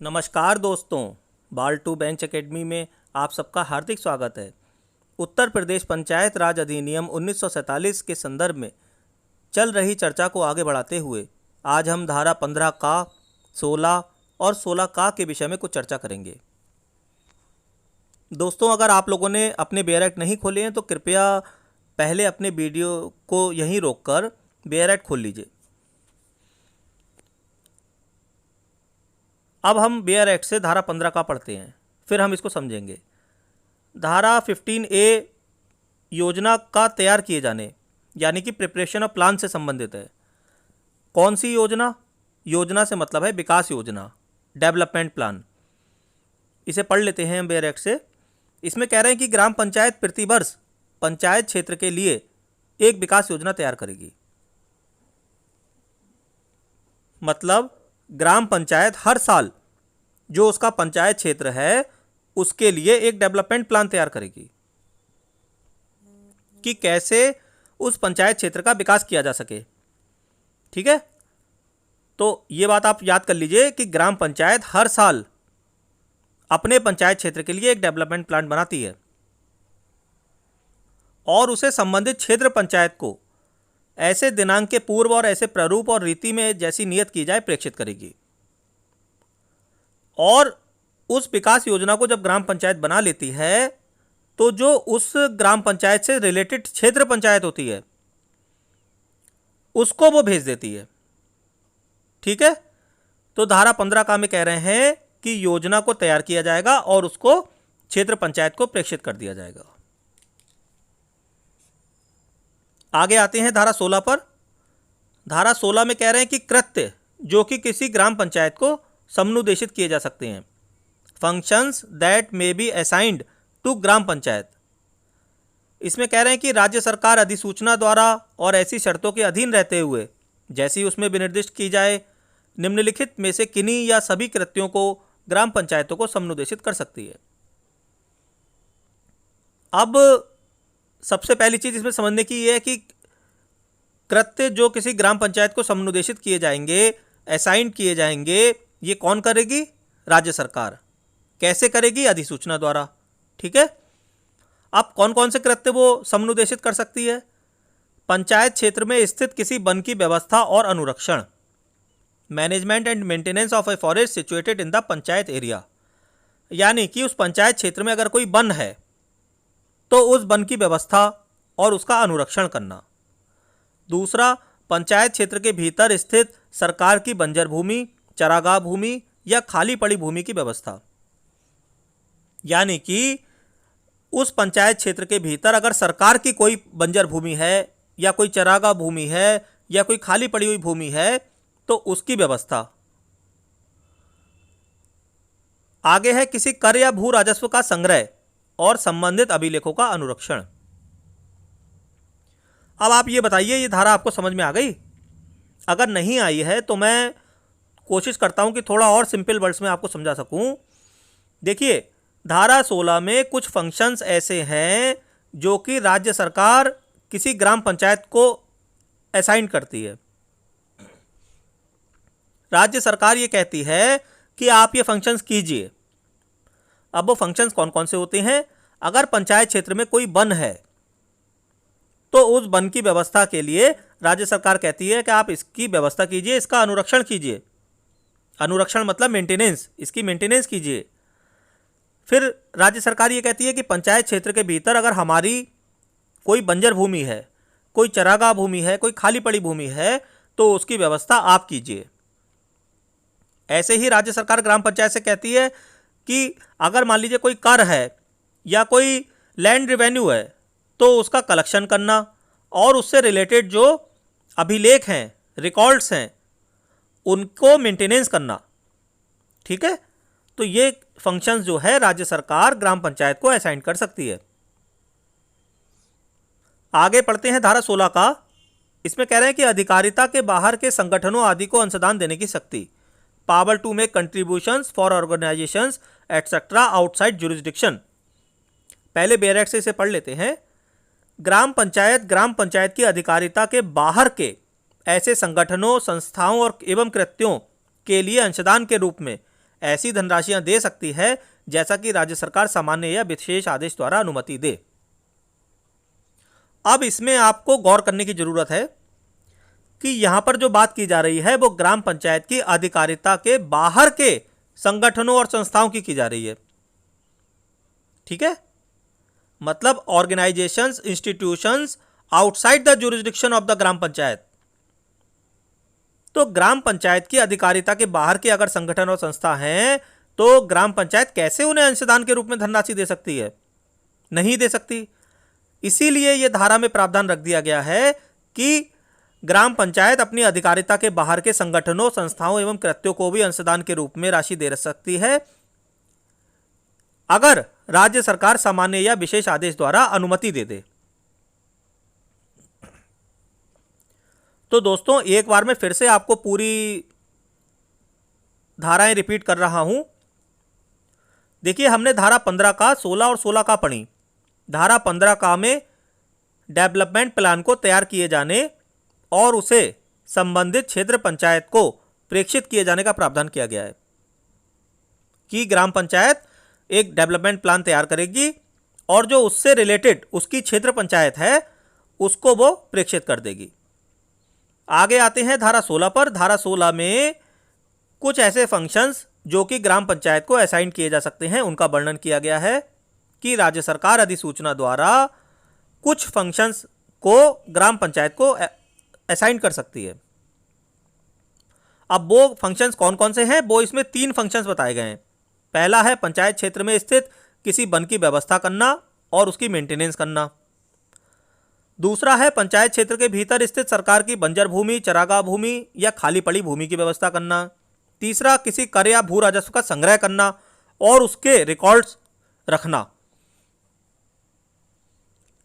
नमस्कार दोस्तों, बाल टू बेंच एकेडमी में आप सबका हार्दिक स्वागत है। उत्तर प्रदेश पंचायत राज अधिनियम 1947 के संदर्भ में चल रही चर्चा को आगे बढ़ाते हुए आज हम धारा 15 का, 16 और 16 का के विषय में कुछ चर्चा करेंगे। दोस्तों, अगर आप लोगों ने अपने बेयर एक्ट नहीं खोले हैं तो कृपया पहले अपने वीडियो को यहीं रोककर बेयर एक्ट खोल लीजिए। अब हम बेयर एक्ट से धारा 15 का पढ़ते हैं, फिर हम इसको समझेंगे। धारा 15A योजना का तैयार किए जाने यानी कि प्रिपरेशन ऑफ प्लान से संबंधित है। कौन सी योजना? योजना से मतलब है विकास योजना, डेवलपमेंट प्लान। इसे पढ़ लेते हैं हम बेयर एक्ट से। इसमें कह रहे हैं कि ग्राम पंचायत प्रतिवर्ष पंचायत क्षेत्र के लिए एक विकास योजना तैयार करेगी। मतलब ग्राम पंचायत हर साल जो उसका पंचायत क्षेत्र है उसके लिए एक डेवलपमेंट प्लान तैयार करेगी कि कैसे उस पंचायत क्षेत्र का विकास किया जा सके। ठीक है, तो ये बात आप याद कर लीजिए कि ग्राम पंचायत हर साल अपने पंचायत क्षेत्र के लिए एक डेवलपमेंट प्लान बनाती है और उसे संबंधित क्षेत्र पंचायत को ऐसे दिनांक के पूर्व और ऐसे प्रारूप और रीति में जैसी नियत की जाए प्रेषित करेगी। और उस विकास योजना को जब ग्राम पंचायत बना लेती है तो जो उस ग्राम पंचायत से रिलेटेड क्षेत्र पंचायत होती है उसको वो भेज देती है। ठीक है, तो धारा 15 का में कह रहे हैं कि योजना को तैयार किया जाएगा और उसको क्षेत्र पंचायत को प्रेषित कर दिया जाएगा। आगे आते हैं धारा 16 पर। धारा 16 में कह रहे हैं कि कृत्य जो कि किसी ग्राम पंचायत को समनुदेशित किए जा सकते हैं। Functions that may be assigned to gram panchayat. इसमें कह रहे हैं कि राज्य सरकार अधिसूचना द्वारा और ऐसी शर्तों के अधीन रहते हुए जैसी उसमें विनिर्दिष्ट की जाए निम्नलिखित में से किन्हीं या सभी कृत्यों को ग्राम पंचायतों को समनुदेशित कर सकती है। अब सबसे पहली चीज इसमें समझने की यह है कि कृत्य जो किसी ग्राम पंचायत को समनुदेशित किए जाएंगे, असाइन किए जाएंगे, ये कौन करेगी? राज्य सरकार। कैसे करेगी? अधिसूचना द्वारा। ठीक है, अब कौन कौन से कृत्य वो समनुदेशित कर सकती है? पंचायत क्षेत्र में स्थित किसी वन की व्यवस्था और अनुरक्षण, management and maintenance of a forest situated in the panchayat area. यानी कि उस पंचायत क्षेत्र में अगर कोई वन है तो उस वन की व्यवस्था और उसका अनुरक्षण करना। दूसरा, पंचायत क्षेत्र के भीतर स्थित सरकार की बंजर भूमि, चरागाह भूमि या खाली पड़ी भूमि की व्यवस्था। यानी कि उस पंचायत क्षेत्र के भीतर अगर सरकार की कोई बंजर भूमि है या कोई चरागाह भूमि है या कोई खाली पड़ी हुई भूमि है तो उसकी व्यवस्था। आगे है किसी कर या भू राजस्व का संग्रह और संबंधित अभिलेखों का अनुरक्षण। अब आप ये बताइए, ये धारा आपको समझ में आ गई? अगर नहीं आई है तो मैं कोशिश करता हूं कि थोड़ा और सिंपल वर्ड्स में आपको समझा सकूं। देखिए, धारा 16 में कुछ फंक्शंस ऐसे हैं जो कि राज्य सरकार किसी ग्राम पंचायत को असाइन करती है। राज्य सरकार ये कहती है कि आप ये फंक्शंस कीजिए। अब वो फंक्शंस कौन कौन से होते हैं? अगर पंचायत क्षेत्र में कोई वन है तो उस वन की व्यवस्था के लिए राज्य सरकार कहती है कि आप इसकी व्यवस्था कीजिए, इसका अनुरक्षण कीजिए। अनुरक्षण मतलब मेंटेनेंस, इसकी मेंटेनेंस कीजिए। फिर राज्य सरकार ये कहती है कि पंचायत क्षेत्र के भीतर अगर हमारी कोई बंजर भूमि है, कोई चरागाह भूमि है, कोई खाली पड़ी भूमि है तो उसकी व्यवस्था आप कीजिए। ऐसे ही राज्य सरकार ग्राम पंचायत से कहती है कि अगर मान लीजिए कोई कर है या कोई लैंड रेवेन्यू है तो उसका कलेक्शन करना और उससे रिलेटेड जो अभिलेख हैं, रिकॉर्ड्स हैं, उनको मेंटेनेंस करना। ठीक है, तो ये फंक्शंस जो है राज्य सरकार ग्राम पंचायत को असाइन कर सकती है। आगे पढ़ते हैं धारा 16 का। इसमें कह रहे हैं कि अधिकारिता के बाहर के संगठनों आदि को अंशदान देने की शक्ति, power to make contributions for organisations etcetera outside jurisdiction. पहले बेयर एक्ट से इसे पढ़ लेते हैं। ग्राम पंचायत की अधिकारिता के बाहर के ऐसे संगठनों, संस्थाओं और एवं कृत्यों के लिए अंशदान के रूप में ऐसी धनराशियां दे सकती है जैसा कि राज्य सरकार सामान्य या विशेष आदेश द्वारा अनुमति दे। अब इसमें आपको गौर करने की जरूरत है कि यहां पर जो बात की जा रही है वो ग्राम पंचायत की अधिकारिता के बाहर के संगठनों और संस्थाओं की जा रही है। ठीक है, मतलब organisations, institutions outside the jurisdiction of the gram panchayat. तो ग्राम पंचायत की अधिकारिता के बाहर के अगर संगठन और संस्था हैं तो ग्राम पंचायत कैसे उन्हें अंशदान के रूप में धनराशि दे सकती है? नहीं दे सकती। इसीलिए यह धारा में प्रावधान रख दिया गया है कि ग्राम पंचायत अपनी अधिकारिता के बाहर के संगठनों, संस्थाओं एवं कृत्यों को भी अंशदान के रूप में राशि दे सकती है अगर राज्य सरकार सामान्य या विशेष आदेश द्वारा अनुमति दे दे। तो दोस्तों एक बार मैं फिर से आपको पूरी धाराएं रिपीट कर रहा हूं। देखिए, हमने धारा 15 का 16 और 16 का पढ़ी। धारा 15 का में डेवलपमेंट प्लान को तैयार किए जाने और उसे संबंधित क्षेत्र पंचायत को प्रेषित किए जाने का प्रावधान किया गया है कि ग्राम पंचायत एक डेवलपमेंट प्लान तैयार करेगी और जो उससे रिलेटेड उसकी क्षेत्र पंचायत है उसको वो प्रेषित कर देगी। आगे आते हैं धारा 16 पर। धारा 16 में कुछ ऐसे फंक्शंस जो कि ग्राम पंचायत को असाइन किए जा सकते हैं उनका वर्णन किया गया है कि राज्य सरकार अधिसूचना द्वारा कुछ फंक्शंस को ग्राम पंचायत को असाइन कर सकती है। अब वो फंक्शंस कौन कौन से हैं? वो इसमें 3 फंक्शंस बताए गए हैं। पहला है पंचायत क्षेत्र में स्थित किसी वन की व्यवस्था करना और उसकी मेंटेनेंस करना। दूसरा है पंचायत क्षेत्र के भीतर स्थित सरकार की बंजर भूमि, चरागाह भूमि या खाली पड़ी भूमि की व्यवस्था करना। तीसरा किसी कर या भू राजस्व का संग्रह करना और उसके रिकॉर्ड्स रखना।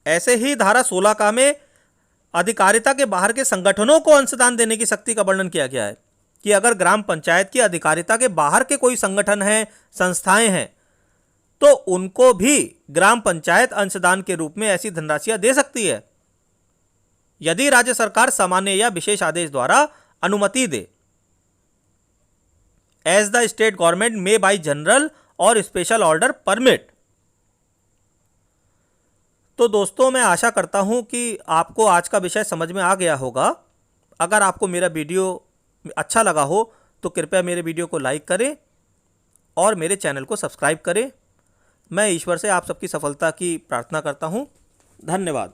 ऐसे ही धारा 16 का में अधिकारिता के बाहर के संगठनों को अंशदान देने की शक्ति का वर्णन किया गया है कि अगर ग्राम पंचायत की अधिकारिता के बाहर के कोई संगठन हैं, संस्थाएं हैं, तो उनको भी ग्राम पंचायत अंशदान के रूप में ऐसी धनराशियां दे सकती है यदि राज्य सरकार सामान्य या विशेष आदेश द्वारा अनुमति दे। As the state government may by general or special order permit. तो दोस्तों मैं आशा करता हूं कि आपको आज का विषय समझ में आ गया होगा। अगर आपको मेरा वीडियो अच्छा लगा हो तो कृपया मेरे वीडियो को लाइक करें और मेरे चैनल को सब्सक्राइब करें। मैं ईश्वर से आप सबकी सफलता की प्रार्थना करता हूं। धन्यवाद।